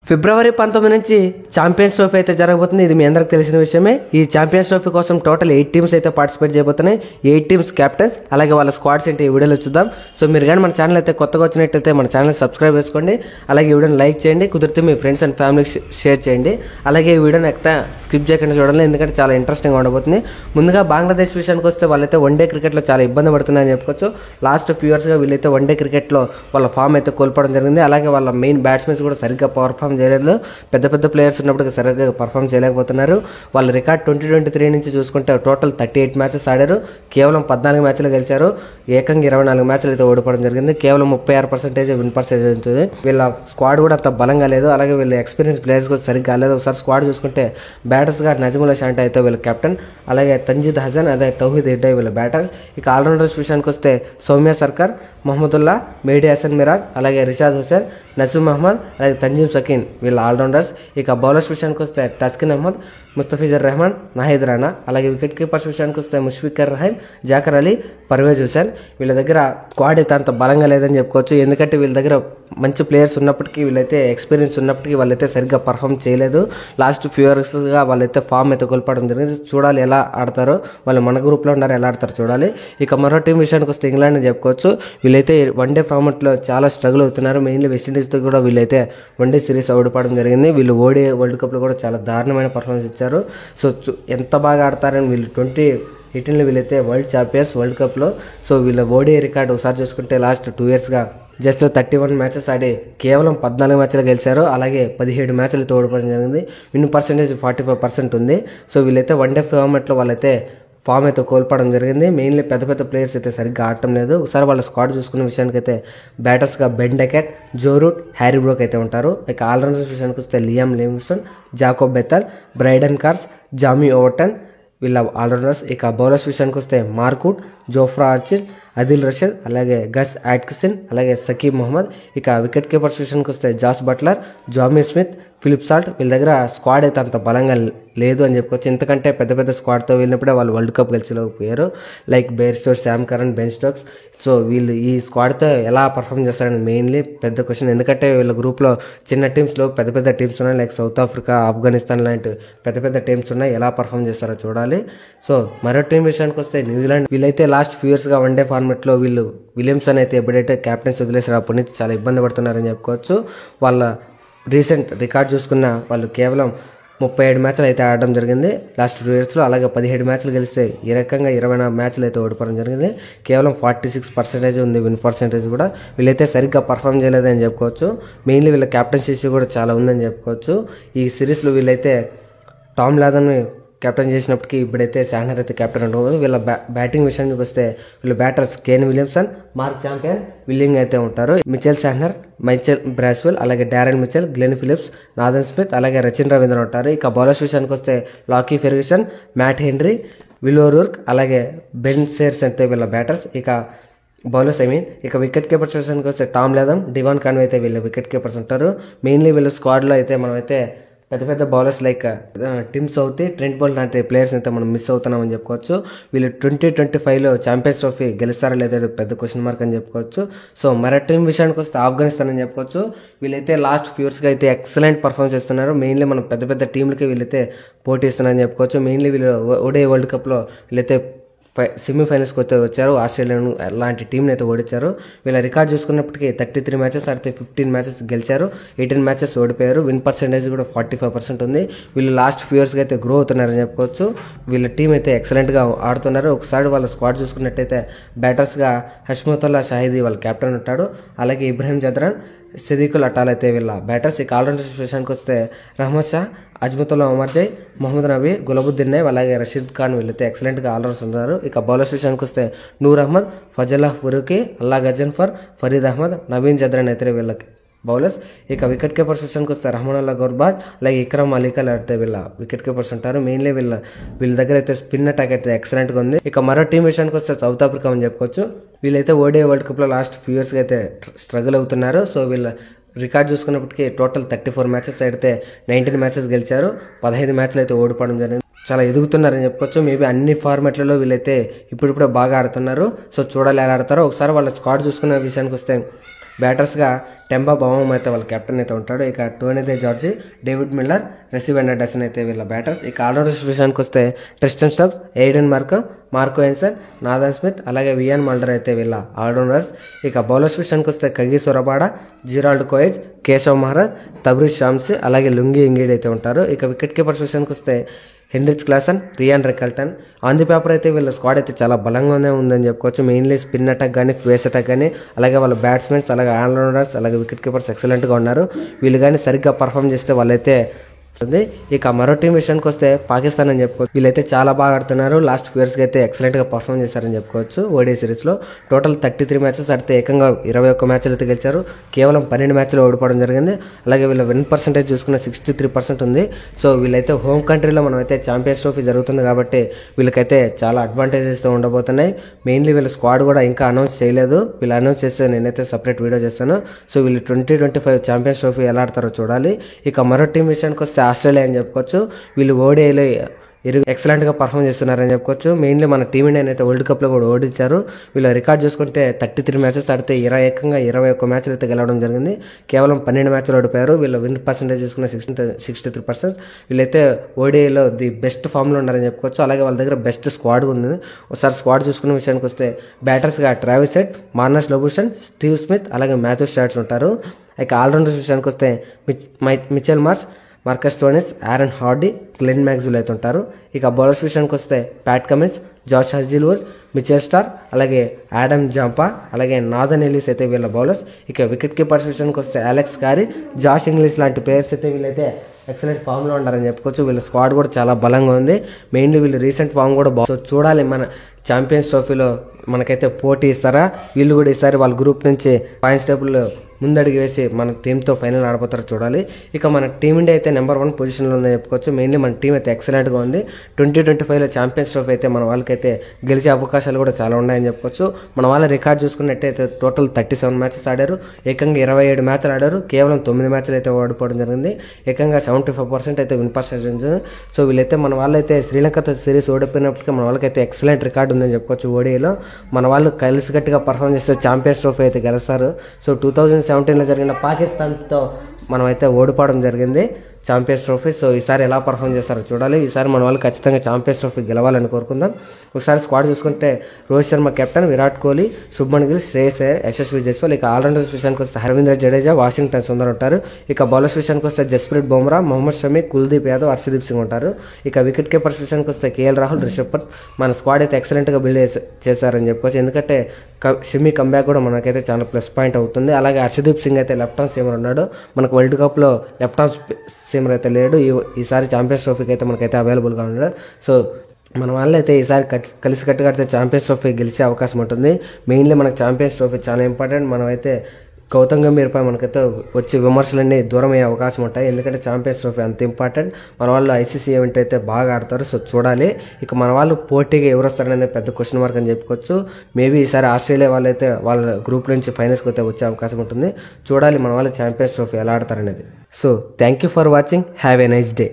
ఫిబ్రవరి 19 నుంచి champions trophy అయితే జరగబోతుంది. ఇది మీ అందరికి తెలిసిన విషయమే. ఈ ఛాంపియన్స్ ట్రోఫీ కోసం టోటల్ 8 టీమ్స్ అయితే పార్టిసిపేట్ చేయబోతున్నాయి. 8 టీమ్స్ క్యాప్టెన్స్ అలాగే వాళ్ళ స్క్వాడ్స్ ఏంటి ఈ వీడియోలో చూద్దాం. సో మీరు కానీ మన ఛానల్ అయితే కొత్తగా వచ్చినట్టయితే మన ఛానల్ సబ్స్క్రైబ్ చేసుకోండి. అలాగే ఈ వీడియోని లైక్ చేయండి, కుదిరితే మీ ఫ్రెండ్స్ అండ్ ఫ్యామిలీకి షేర్ చేయండి. అలాగే ఈ వీడియోని ఎక్కడ స్కిప్ చేయకుండా చూడాలి, ఎందుకంటే చాలా ఇంట్రెస్టింగ్ ఉండబోతుంది. ముందుగా బంగ్లాదేశ్ విషయానికి వస్తే వాళ్ళైతే వన్డే క్రికెట్లో చాలా ఇబ్బంది పడుతున్నాయని చెప్పుకోవచ్చు. లాస్ట్ ఫ్యూ ఇయర్స్గా వీళ్ళైతే వన్డే క్రికెట్లో వాళ్ళ ఫామ్ అయితే కోల్పోవడం జరిగింది. అలాగే వాళ్ళ మెయిన్ బ్యాట్స్మెన్స్ కూడా సరిగ్గా పర్ఫామ్ చేయలేదు. పెద్ద పెద్ద ప్లేయర్స్ ఉన్నప్పుడు సరిగ్గా పర్ఫామ్ చేయలేకపోతున్నారు. వాళ్ళ రికార్డ్ 2023 నుంచి చూసుకుంటే టోటల్ 38 మ్యాచెస్ ఆడారు. కేవలం 14 మ్యాచ్లు గెలిచారు. ఏకంగా 24 మ్యాచ్లు అయితే ఓడిపోవడం జరిగింది. కేవలం 36% విన్ పర్సెంటేజ్ ఉంటుంది. వీళ్ళ స్క్వాడ్ కూడా అంత బలంగా లేదు. అలాగే వీళ్ళ ఎక్స్పీరియన్స్ ప్లేయర్స్ కూడా సరిగ్గా లేదు. ఒకసారి స్క్వాడ్ చూసుకుంటే బ్యాటర్స్గా నజముల్లా షాంటే అయితే వీళ్ళ కెప్టెన్, అలాగే తంజీద్ హసన్, అదే తౌహీద్ హెడ్డే వీళ్ళ బ్యాటర్స్. ఇక ఆల్రౌండర్స్ విషయానికి వస్తే సౌమ్య సర్కార్, మహమ్మదుల్లా, మేడి హసన్ మిరాజ్, అలాగే రిషాద్ హుసేన్, నజీమ్ అహ్మద్, అలాగే తంజీమ్ సకీన్ వీళ్ళ ఆల్రౌండర్స్. ఇక బౌలర్స్ విషయానికి వస్తే తస్కిన్ అహ్మద్, ముస్తఫిజర్ రెహమాన్, నాహిద్ రానా, అలాగే వికెట్ కీపర్స్ విషయానికి వస్తే ముష్ఫికర్ రహీం, జాకర్ అలీ, పర్వేజ్ హుసేన్. వీళ్ళ దగ్గర స్క్వాడ్ అయితే అంత బలంగా లేదని చెప్పుకోవచ్చు. ఎందుకంటే వీళ్ళ దగ్గర మంచి ప్లేయర్స్ ఉన్నప్పటికీ, వీళ్ళైతే ఎక్స్పీరియన్స్ ఉన్నప్పటికీ వాళ్ళైతే సరిగ్గా పర్ఫామ్ చేయలేదు. లాస్ట్ ఫ్యూ ఇయర్స్గా వాళ్ళైతే ఫామ్ అయితే కోల్పోవడం జరిగింది. చూడాలి ఎలా ఆడతారో. వాళ్ళు మన గ్రూప్లో ఉన్నారు, ఎలా ఆడతారో చూడాలి. ఇక మరో టీం విషయానికి వస్తే ఇంగ్లాండ్ అని చెప్పుకోవచ్చు. వీళ్ళైతే వన్డే ఫార్మాట్లో చాలా స్ట్రగుల్ అవుతున్నారు. మెయిన్లీ వెస్టిండీస్తో కూడా వీళ్ళైతే వన్డే సిరీస్ ఓడిపోవడం జరిగింది. వీళ్ళు ఓడే వరల్డ్ కప్లో కూడా చాలా దారుణమైన పర్ఫార్మెన్స్ ఇచ్చారు. సో ఎంత బాగా ఆడతారని వీళ్ళు 2018లో వీళ్ళైతే వరల్డ్ ఛాంపియన్స్ వరల్డ్ కప్లో. సో వీళ్ళ ఓడే రికార్డు ఒకసారి చూసుకుంటే లాస్ట్ 2 ఇయర్స్గా జస్ట్ 31 మ్యాచెస్ ఆడి కేవలం 14 మ్యాచ్లు గెలిచారు. అలాగే 17 మ్యాచ్లతో ఓడిపోవడం జరిగింది. విన్ పర్సెంటేజ్ 45% ఉంది. సో వీళ్ళైతే వన్డే ఫార్మాట్లో వాళ్ళైతే ఫామ్ అయితే కోల్పోవడం జరిగింది. మెయిన్లీ పెద్ద పెద్ద ప్లేయర్స్ అయితే సరిగ్గా ఆడటం లేదు. ఒకసారి వాళ్ళ స్క్వాడ్ చూసుకునే విషయానికి అయితే బ్యాటర్స్గా Ben Duckett, Joe Root, Harry Brook అయితే ఉంటారు. ఇక ఆల్రౌండర్స్ విషయానికి వస్తే Liam Livingstone, Jacob Bethell, Brydon Carse, Jamie Overton వీళ్ళ ఆల్రౌండర్స్. ఇక బౌలర్స్ విషయానికి వస్తే Mark Wood, Jofra Archer, Adil Rashid, అలాగే గస్ అట్కిన్సన్, అలాగే సకీబ్ మహమ్మద్. ఇక వికెట్ కీపర్స్ విషయానికి వస్తే Jos Buttler, Jamie Smith, Philip Salt. వీళ్ళ దగ్గర స్క్వాడ్ అయితే అంత బలంగా లేదు అని చెప్పుకోవచ్చు. ఎందుకంటే పెద్ద పెద్ద స్క్వాడ్తో వెళ్ళినప్పుడే వాళ్ళు వరల్డ్ కప్ గెలిచలేకపోయారు. Like Bairstow, Sam Curran, Ben Stokes. So వీళ్ళు ఈ స్క్వాడ్తో ఎలా పర్ఫామ్ చేస్తారని మెయిన్లీ పెద్ద క్వశ్చన్. ఎందుకంటే వీళ్ళ గ్రూప్లో చిన్న టీమ్స్లో పెద్ద పెద్ద టీమ్స్ ఉన్నాయి. లైక్ సౌత్ ఆఫ్రికా, ఆఫ్ఘనిస్తాన్ లాంటి పెద్ద పెద్ద టీమ్స్ ఉన్నాయి. ఎలా పర్ఫామ్ చేస్తారో చూడాలి. సో మరో టీం విషయానికి వస్తే న్యూజిలాండ్. వీళ్ళైతే లాస్ట్ ఫ్యూ ఇయర్స్గా వన్డే ఫార్మాట్లో వీళ్ళు విలియమ్సన్ అయితే ఎప్పుడైతే కెప్టెన్స్ వదిలేసారో అప్పటి నుంచి చాలా ఇబ్బంది పడుతున్నారని చెప్పుకోవచ్చు. వాళ్ళ రీసెంట్ రికార్డ్ చూసుకున్న వాళ్ళు కేవలం 37 మ్యాచ్లు అయితే ఆడడం జరిగింది లాస్ట్ 2 ఇయర్స్లో. అలాగే 17 మ్యాచ్లు గెలిస్తే ఈ రకంగా 24 మ్యాచ్లు అయితే ఓడిపోవడం జరిగింది. కేవలం 46% ఉంది విన్ పర్సెంటేజ్ కూడా. వీళ్ళైతే సరిగ్గా పర్ఫామ్ చేయలేదని చెప్పుకోవచ్చు. మెయిన్లీ వీళ్ళ క్యాప్టెన్సీ కూడా చాలా ఉందని చెప్పుకోవచ్చు. ఈ సిరీస్లో వీళ్ళైతే టామ్ లాథన్ని కెప్టెన్ చేసినప్పటికీ ఇప్పుడైతే శాండర్ అయితే కెప్టెన్ ఉంటుంది. వీళ్ళ బ్యాటింగ్ విషయానికి వస్తే వీళ్ళ batters Kane Williamson, Mark Chapman, Will Young అయితే ఉంటారు. మిచెల్ శాండర్, మైచెల్ బ్రాస్వెల్, అలాగే Daryl Mitchell, Glenn Phillips, Nathan Smith, అలాగే రచిన్ రవీంద్ర ఉంటారు. ఇక బౌలర్స్ విషయానికి వస్తే Lockie Ferguson, Matt Henry, Will O'Rourke, అలాగే బెన్ సేర్స్ అయితే వీళ్ళ బ్యాటర్స్. ఇక బౌలర్స్ ఇక వికెట్ కీపర్స్ విషయానికి వస్తే టామ్ లాథమ్, డివాన్ కాన్వే అయితే వీళ్ళ వికెట్ కీపర్స్ ఉంటారు. మెయిన్లీ వీళ్ళ స్క్వాడ్లో అయితే మనమైతే పెద్ద పెద్ద bowlers like Tim Southee, Trent Boult లాంటి ప్లేయర్స్ అయితే మనం మిస్ అవుతున్నామని చెప్పుకోవచ్చు. వీళ్ళు 2025లో ఛాంపియన్స్ ట్రోఫీ గెలుస్తారా లేదా పెద్ద క్వశ్చన్ మార్క్ అని చెప్పుకోవచ్చు. సో మరో టీం విషయానికి వస్తే ఆఫ్ఘనిస్తాన్ అని చెప్పుకోవచ్చు. వీళ్ళైతే లాస్ట్ ఫ్యూ ఇయర్స్గా అయితే ఎక్సలెంట్ పర్ఫార్మెన్స్ చేస్తున్నారు. మెయిన్లీ మనం పెద్ద పెద్ద టీంలకి వీళ్ళైతే పోటీ ఇస్తున్నారని చెప్పుకోవచ్చు. మెయిన్లీ వీళ్ళు ఓడే వరల్డ్ కప్లో వీళ్ళైతే సెమీఫైనల్స్కి అయితే వచ్చారు. ఆస్ట్రేలియా లాంటి టీంని అయితే ఓడించారు. వీళ్ళ రికార్డ్ చూసుకున్నప్పటికీ 33 మ్యాచెస్ ఆడితే 15 మ్యాచెస్ గెలిచారు, 18 మ్యాచెస్ ఓడిపోయారు. విన్ పర్సెంటేజ్ కూడా 45% ఉంది. వీళ్ళు లాస్ట్ ఫ్యూ ఇయర్స్గా అయితే గ్రో అవుతున్నారని చెప్పుకోవచ్చు. వీళ్ళ టీం అయితే ఎక్సలెంట్గా ఆడుతున్నారు. ఒకసారి వాళ్ళ స్క్వాడ్ చూసుకున్నట్టయితే బ్యాటర్స్గా హష్మతుల్లా షాహిదీ వాళ్ళ కెప్టెన్ ఉంటాడు. అలాగే ఇబ్రహీం జద్రాన్, సిద్దికుల్ అటాల్ అయితే వీళ్ళ బ్యాటర్స్. ఇక ఆల్రౌండర్స్ విషయానికి వస్తే రహ్మద్ షా, అజ్మతుల్లా ఉమర్జయ్, మొహమ్మద్ నబీ, గులబుద్దీన్ నైబ్, అలాగే రషీద్ ఖాన్ వీళ్ళైతే ఎక్సలెంట్గా ఆల్రౌండర్స్ ఉన్నారు. ఇక బౌలర్స్ విషయానికి వస్తే నూర్ అహ్మద్, ఫజల్లాహ్ ఫరూకీ, అల్లా గజన్ఫర్, ఫరీద్ అహ్మద్, నవీన్ జద్రాన్ అయితే వీళ్ళకి బౌలర్స్. ఇక వికెట్ కీపర్స్ విషయానికి వస్తే రహమానుల్లా గుర్బాజ్, అలాగే ఇక్రమ్ అలీకల్ అయితే వీళ్ళ వికెట్ కీపర్స్ ఉంటారు. మెయిన్లీ వీళ్ళ దగ్గర అయితే స్పిన్ అటాక్ అయితే ఎక్సలెంట్గా ఉంది. ఇక మరో టీం విషయానికి వస్తే సౌత్ ఆఫ్రికా అని చెప్పుకోవచ్చు. వీళ్ళైతే ఓడే వరల్డ్ కప్లో లాస్ట్ ఫ్యూ ఇయర్స్గా అయితే స్ట్రగుల్ అవుతున్నారు. సో వీళ్ళ రికార్డ్ చూసుకున్నప్పటికీ టోటల్ 34 మ్యాచెస్ ఆడితే 19 మ్యాచెస్ గెలిచారు, 15 మ్యాచ్లు అయితే ఓడిపోవడం జరిగింది. చాలా ఎదుగుతున్నారని చెప్పుకోవచ్చు. మేబీ అన్ని ఫార్మాట్లలో వీళ్ళైతే ఇప్పుడిప్పుడే బాగా ఆడుతున్నారు. సో చూడాలి ఎలా ఆడతారో. ఒకసారి వాళ్ళ స్క్వాడ్ చూసుకునే విషయానికి వస్తే బ్యాటర్స్గా టెంబా బౌమం అయితే వాళ్ళ కెప్టెన్ అయితే ఉంటాడు. ఇక Tony de Zorzi, David Miller, రెసివ్ అండర్సన్ అయితే వీళ్ళ బ్యాటర్స్. ఇక ఆల్రౌండర్స్ విషయానికి వస్తే Tristan Stubbs, Aiden Marco Jansen, Nathan Smith, అలాగే వియాన్ మల్డర్ అయితే వీళ్ళ ఆల్రౌండర్స్. ఇక బౌలర్స్ విషయానికి వస్తే Kagiso Rabada, Gerald Coetzee, Keshav Maharaj, Tabraiz Shamsi, అలాగే లుంగి ఇంగీడ్ అయితే ఉంటారు. ఇక వికెట్ కీపర్స్ విషయానికి వస్తే Heinrich Klaasen, Ryan Rickelton. On the paper అయితే వీళ్ళ స్క్వాడ్ అయితే చాలా బలంగానే ఉందని చెప్పుకోవచ్చు. మెయిన్లీ స్పిన్ అటాక్ కానీ, పేస్ అటాక్ కానీ, అలాగే వాళ్ళ బ్యాట్స్మెన్స్, అలాగే ఆల్రౌండర్స్, అలాగే వికెట్ కీపర్స్ ఎక్సలెంట్గా ఉన్నారు. వీళ్ళు కానీ సరిగ్గా పర్ఫామ్ చేస్తే వాళ్ళైతే ఇక మరో టీం విషయానికి వస్తే పాకిస్తాన్ అని చెప్పుకోవచ్చు. వీళ్ళైతే చాలా బాగా ఆడుతున్నారు. లాస్ట్ 2 years అయితే ఎక్సలెంట్గా పర్ఫామ్ చేశారని చెప్పుకోవచ్చు. ఓడిఐ సిరీస్లో టోటల్ 33 మ్యాచెస్ ఆడితే ఏకంగా 21 మ్యాచ్లు అయితే గెలిచారు. కేవలం 12 మ్యాచ్లు ఓడిపోవడం జరిగింది. అలాగే వీళ్ళ విన్ పర్సెంటేజ్ చూసుకున్న 63% ఉంది. సో వీళ్ళైతే హోమ్ కంట్రీలో మనమైతే ఛాంపియన్స్ ట్రోఫీ జరుగుతుంది కాబట్టి వీళ్ళకైతే చాలా అడ్వాంటేజెస్ ఉండబోతున్నాయి. మెయిన్లీ వీళ్ళ స్క్వాడ్ కూడా ఇంకా అనౌన్స్ చేయలేదు. వీళ్ళు అనౌన్స్ చేస్తే నేనైతే సపరేట్ వీడియో చేస్తాను. సో వీళ్ళు 2025 ఛాంపియన్స్ ట్రోఫీ ఎలా ఆడతారో చూడాలి. ఇక మరో టీం విషయానికి వస్తే ఆస్ట్రేలియా అని చెప్పుకోవచ్చు. వీళ్ళు ఓడిఐలో ఎక్సలెంట్గా పర్ఫామ్ చేస్తున్నారని చెప్పుకోవచ్చు. మెయిన్లీ మన టీమిండియా అయితే వరల్డ్ కప్లో కూడా ఓడించారు. వీళ్ళ రికార్డ్ చూసుకుంటే 33 మ్యాచెస్ ఆడితే 21 మ్యాచ్లు అయితే గెలవడం జరిగింది. కేవలం 12 మ్యాచ్లు ఓడిపోయారు. వీళ్ళ విన్ పర్సెంటేజ్ చూసుకున్న 63%. వీళ్ళైతే ఓడిఐలో ది బెస్ట్ ఫామ్లో ఉన్నారని చెప్పుకోవచ్చు. అలాగే వాళ్ళ దగ్గర బెస్ట్ స్క్వాడ్ ఉంది. ఒకసారి స్క్వాడ్ చూసుకునే విషయానికి వస్తే బ్యాటర్స్గా Travis Head, Marnus Labuschagne, Steve Smith, అలాగే మాథ్యూ స్టాట్స్ ఉంటారు. ఇక ఆల్రౌండర్స్ విషయానికి వస్తే Mitchell Marcus Stoinis, Aaron Hardie, Glenn Maxwell అయితే ఉంటారు. ఇక బౌలర్స్ విషయానికి వస్తే Pat Cummins, Josh Hazlewood, Mitchell Starc, అలాగే ఆడమ్ జాంపా, అలాగే నాథన్ ఎలిస్ అయితే వీళ్ళ బౌలర్స్. ఇక వికెట్ కీపర్స్ విషయానికి వస్తే అలెక్స్ కారీ, జాష్ ఇంగ్లీష్ లాంటి ప్లేయర్స్ అయితే వీళ్ళైతే ఎక్సలెంట్ ఫామ్లో ఉన్నారని చెప్పుకోవచ్చు. వీళ్ళ స్క్వాడ్ కూడా చాలా బలంగా ఉంది. మెయిన్లీ వీళ్ళు రీసెంట్ ఫామ్ కూడా సో చూడాలి మన ఛాంపియన్స్ ట్రోఫీలో మనకైతే పోటీ ఇస్తారా. వీళ్ళు కూడా ఈసారి వాళ్ళ గ్రూప్ నుంచి పాయింట్స్ టేబుల్ ముందడుగు వేసి మన టీంతో ఫైనల్ ఆడబోతారో చూడాలి. ఇక మన టీమిండియా అయితే నెంబర్ 1 పొజిషన్లో ఉందని చెప్పుకోవచ్చు. మెయిన్లీ మన టీం అయితే ఎక్సలెంట్గా ఉంది. 2025లో ఛాంపియన్స్ ట్రోఫీ అయితే మన వాళ్ళకైతే గెలిచే అవకాశాలు కూడా చాలా ఉన్నాయని చెప్పుకోవచ్చు. మన వాళ్ళ రికార్డ్ చూసుకున్నట్టయితే టోటల్ 37 మ్యాచెస్ ఆడారు. ఏకంగా 27 మ్యాచ్లు ఆడారు. కేవలం 9 మ్యాచ్లు అయితే ఓడిపోవడం జరిగింది. ఏకంగా 75% అయితే విన్ పర్సెంటేజ్. సో వీళ్ళైతే మన వాళ్ళైతే శ్రీలంకతో సిరీస్ ఓడిపోయినప్పటికీ మన వాళ్ళకైతే ఎక్సలెంట్ రికార్డ్ ఉందని చెప్పుకోవచ్చు. ఓడిఐలో మన వాళ్ళు కలిసిగట్టిగా పర్ఫామ్ చేస్తే ఛాంపియన్స్ ట్రోఫీ అయితే గెలుస్తారు. సో 2017లో జరిగిన పాకిస్తాన్తో మనమైతే ఓడిపోవడం జరిగింది ఛాంపియన్స్ ట్రోఫీ. సో ఈసారి ఎలా పర్ఫామ్ చేస్తారో చూడాలి. ఈసారి మన వాళ్ళు ఖచ్చితంగా ఛాంపియన్స్ ట్రోఫీ గెలవాలని కోరుకుందాం. ఒకసారి స్క్వాడ్ చూసుకుంటే రోహిత్ శర్మ కెప్టెన్, విరాట్ కోహ్లీ, శుభ్మన్ గిల్, శ్రేయస్ అయ్యర్, యశస్వి జైస్వాల్. ఇక ఆల్రౌండర్స్ విషయానికి వస్తే రవీంద్ర జడేజా, వాషింగ్టన్ సుందర్ ఉంటారు. ఇక బౌలర్స్ విషయానికి వస్తే జస్ప్రీత్ బుమ్రా, మొహమ్మద్ షమి, కుల్దీప్ యాదవ్, హర్షదీప్ సింగ్ ఉంటారు. ఇక వికెట్ కీపర్స్ విషయానికి వస్తే కేఎల్ రాహుల్, రిషబ్ పంత్. మన స్క్వాడ్ అయితే ఎక్సలెంట్గా బిల్డ్ చేశారని చెప్పుకోవచ్చు. ఎందుకంటే షమి కంబ్యాక్ కూడా మనకైతే చాలా ప్లస్ పాయింట్ అవుతుంది. అలాగే హర్షదీప్ సింగ్ అయితే లెఫ్ట్ ఆర్మ్ సీమర్ ఉన్నాడు. మనకు వరల్డ్ కప్లో లెఫ్ట్ ఆర్మ్ సీమర్ అయితే లేడు. ఈసారి ఛాంపియన్స్ ట్రోఫీకి అయితే మనకైతే అవైలబుల్గా ఉన్నాడు. సో మన వాళ్ళు అయితే ఈసారి కలిసి కట్టుకడితే ఛాంపియన్స్ ట్రోఫీ గెలిచే అవకాశం ఉంటుంది. మెయిన్లీ మనకు ఛాంపియన్స్ ట్రోఫీ చాలా ఇంపార్టెంట్. మనమైతే గౌతమ్ గంభీర్పై మనకైతే వచ్చే విమర్శలన్నీ దూరం అయ్యే అవకాశం ఉంటాయి. ఎందుకంటే ఛాంపియన్స్ ట్రోఫీ అంత ఇంపార్టెంట్. మన వాళ్ళు ఐసీసీ ఈవెంట్ అయితే బాగా ఆడతారు. సో చూడాలి. ఇక మన వాళ్ళు పోటీగా ఎవరు వస్తారనేది పెద్ద క్వశ్చన్ మార్క్ అని చెప్పుకోవచ్చు. మేబీ ఈసారి ఆస్ట్రేలియా వాళ్ళైతే వాళ్ళ గ్రూప్ నుంచి ఫైనల్స్కి అయితే వచ్చే అవకాశం ఉంటుంది. చూడాలి మన వాళ్ళు ఛాంపియన్స్ ట్రోఫీ ఎలా ఆడతారనేది. So thank you for watching. Have a nice day.